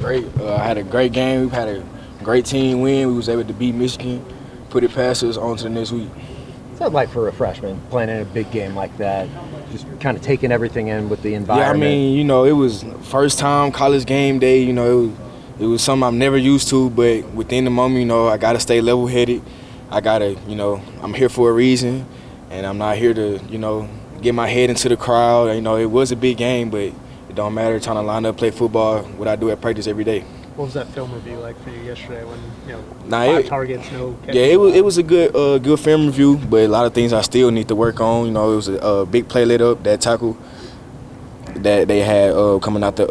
great. I had a great game. We had a great team win. We was able to beat Michigan, put it past us on to the next week. What's that like for a freshman playing in a big game like that? Just kind of taking everything in with the environment. Yeah, I mean, it was first time college game day. It was something I'm never used to, but within the moment, I got to stay level-headed. I got to, I'm here for a reason, and I'm not here to, get my head into the crowd. It was a big game, but it don't matter. Trying to line up, play football, what I do at practice every day. What was that film review like for you yesterday when, 5 targets, no catches? Yeah, it was a good film review, but a lot of things I still need to work on. It was a big play lit up, that tackle that they had coming out the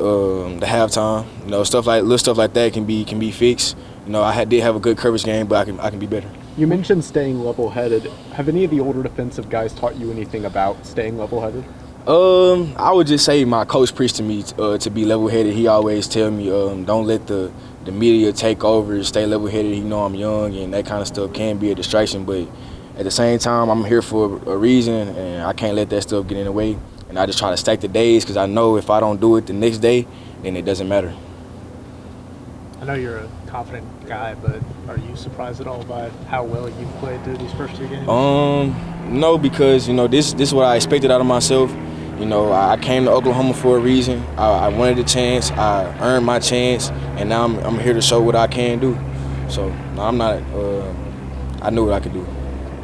halftime. Little stuff like that can be fixed. I did have a good coverage game, but I can be better. You mentioned staying level-headed. Have any of the older defensive guys taught you anything about staying level-headed? I would just say my coach preached to me to be level-headed. He always tell me, don't let the media take over, stay level-headed. I'm young, and that kind of stuff can be a distraction. But at the same time, I'm here for a reason, and I can't let that stuff get in the way. And I just try to stack the days because I know if I don't do it the next day, then it doesn't matter. I know you're a confident guy, but are you surprised at all by how well you've played through these first 2 games? No, because this is what I expected out of myself. I came to Oklahoma for a reason. I wanted a chance. I earned my chance, and now I'm here to show what I can do. So I'm not. I knew what I could do.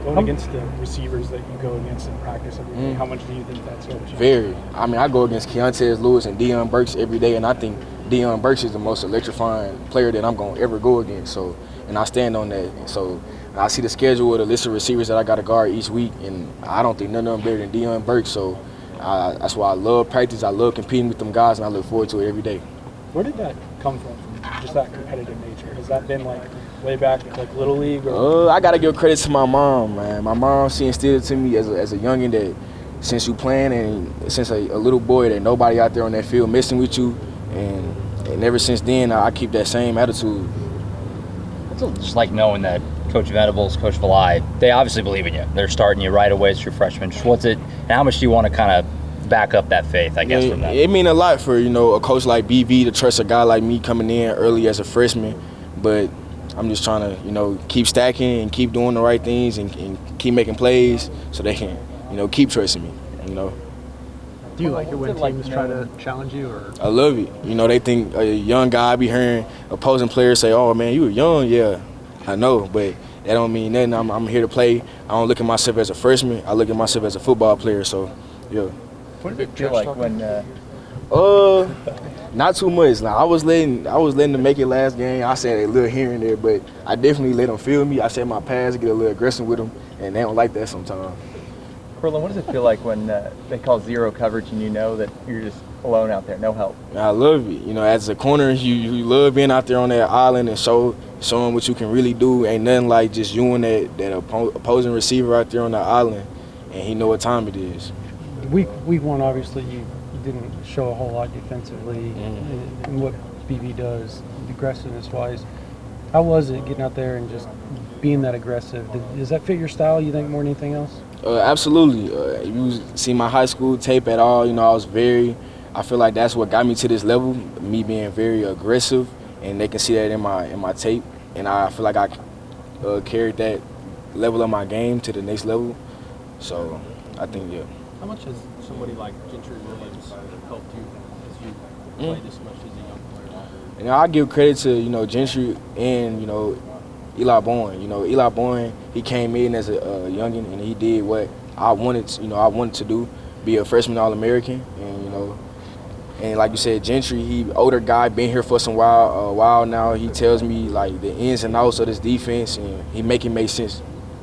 Going against the receivers that you go against in practice every day, how much do you think that's helped you? Very. I mean, I go against Keontae Lewis and Deion Burks every day, and I think Deion Burks is the most electrifying player that I'm going to ever go against. So, and I stand on that. And so I see the schedule of the list of receivers that I got to guard each week, and I don't think none of them better than Deion Burks. So that's why I love practice. I love competing with them guys, and I look forward to it every day. Where did that come from just that competitive nature? Has that been way back Little League? Or? I got to give credit to my mom, man. My mom, she instilled it to me as a youngin' that since you playing and since a little boy that nobody out there on that field messing with you, and ever since then I keep that same attitude. It's just like knowing that Coach Venables, Coach Valai, they obviously believe in you. They're starting you right away as your freshman. Just what's it, and how much do you want to kind of back up that faith, I guess, from that? It mean a lot for, a coach like BV to trust a guy like me coming in early as a freshman, but I'm just trying to, keep stacking and keep doing the right things and keep making plays so they can, keep trusting me, Do you like it when teams try to challenge you? Or? I love it. They think a young guy, I be hearing opposing players say, oh, man, you were young. Yeah, I know, but that don't mean nothing. I'm here to play. I don't look at myself as a freshman. I look at myself as a football player, so, yeah. What did it feel like when not too much. Now, I was letting them make it last game. I said a little here and there, but I definitely let them feel me. I said my pass, get a little aggressive with them, and they don't like that sometimes. Courtland, what does it feel like when they call zero coverage and you know that you're just alone out there, no help? I love it. As a corner, you love being out there on that island and showing what you can really do. Ain't nothing like just you and that opposing receiver out there on that island, and he know what time it is. Week one, obviously, you didn't show a whole lot defensively in what BB does, aggressiveness-wise. How was it getting out there and just being that aggressive? Does that fit your style, you think, more than anything else? Absolutely. If you see my high school tape at all, I feel like that's what got me to this level, me being very aggressive, and they can see that in my tape. And I feel like I carried that level of my game to the next level. So I think, yeah. How much has somebody like Gentry Williams helped you as you play this much as a young player? I give credit to, Gentry and, Eli Bowen. Eli Bowen, he came in as a youngin' and he did what I wanted to do, be a freshman All-American. And like you said, Gentry, he older guy, been here for a while now. He tells me the ins and outs of this defense, and he make it make sense.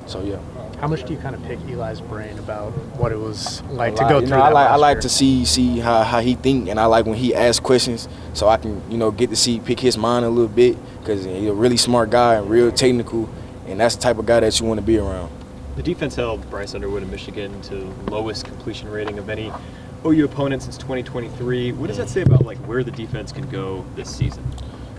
So yeah. How much do you kind of pick Eli's brain about what it was like to go through that? I like to see how he think, and I like when he asks questions, so I can get to pick his mind a little bit, because he's a really smart guy and real technical, and that's the type of guy that you want to be around. The defense held Bryce Underwood of Michigan to lowest completion rating of any OU opponent since 2023. What does that say about where the defense can go this season?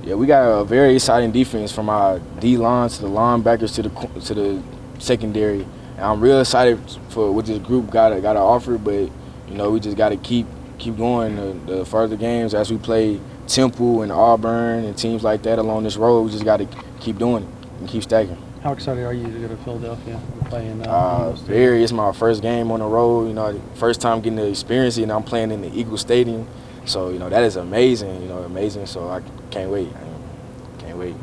Yeah, we got a very exciting defense from our D-line to the linebackers to the secondary. And I'm real excited for what this group got to offer, but we just got to keep going the further games as we play Temple and Auburn and teams like that along this road. We just got to keep doing it and keep stacking. How excited are you to go to Philadelphia and play in those Very. It's my first game on the road. You know, first time getting to experience it, and I'm playing in the Eagles Stadium. So, you know, that is amazing. You know, amazing. So I can't wait. Can't wait.